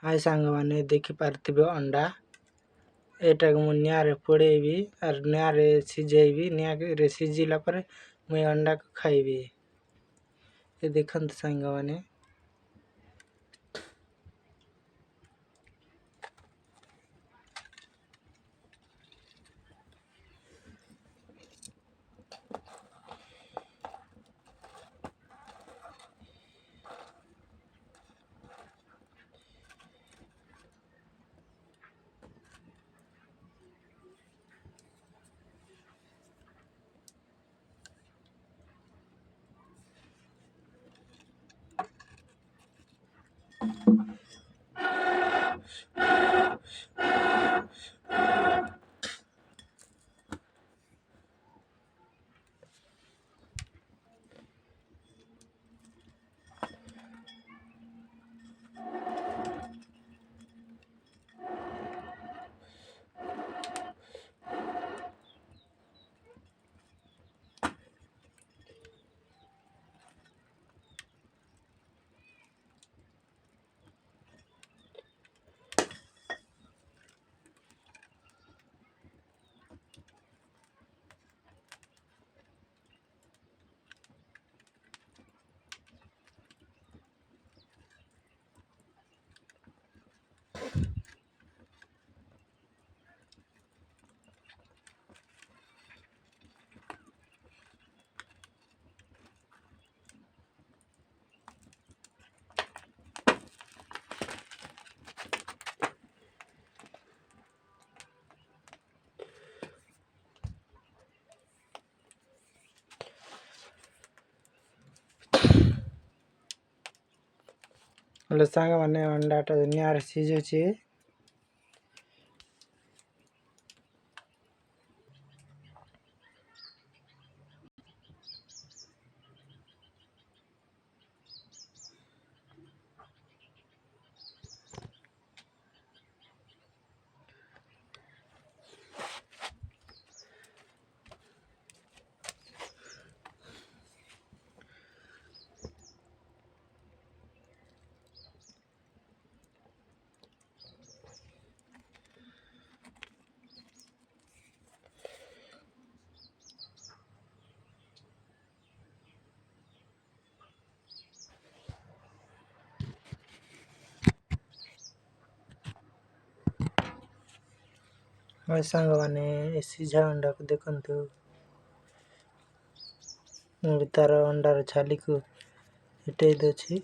हाय सांग मैंने देखी पार्थिव अंडा एटा को निआरे पोड़ेबी और निआरे सिझेबी निआरे सिझिला पर मुई अंडा को खाइबी। ये देखंत सांग मैंने हेलो सांग मैंने अंडा निआरे सिझुची हाय सांग मैंने सिझा अंडा को देखंतु तार अंडार छाली को हटाई दଉଛି।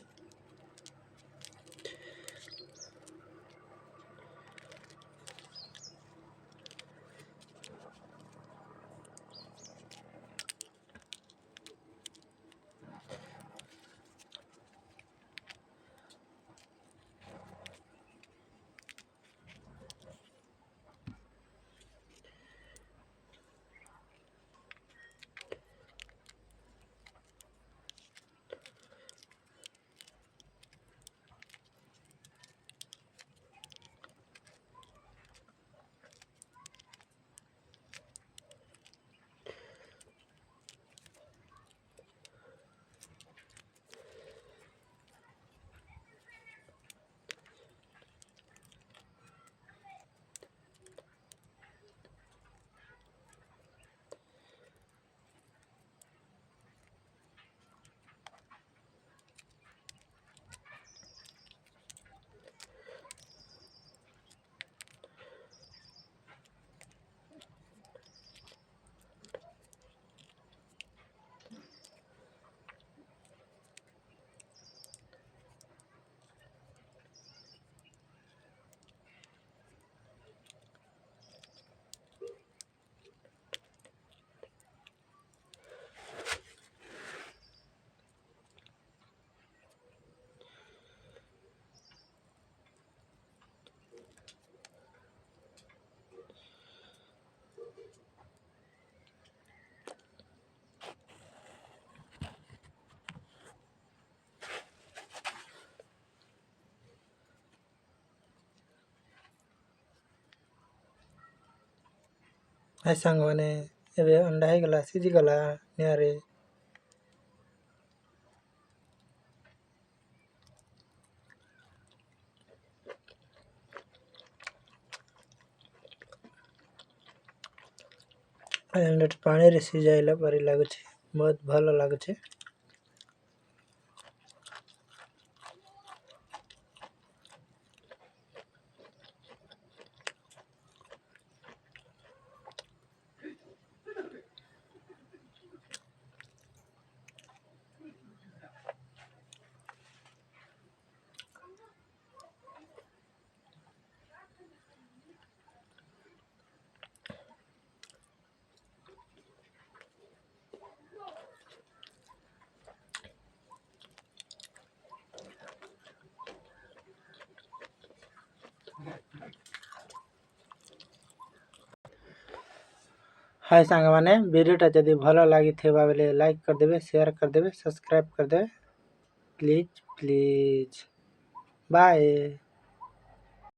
हाय सांग मैंने एबे अंडा ही गला सिझी गला निआरे पानी रे सिझाइला परी लागुचे, बहुत भलो लागुचे। हाय सांग मैंने वीडियोटा जदि भल लगी बेले लाइक करदे, शेयर करदे, सब्सक्राइब करदे, प्लीज प्लीज। बाय।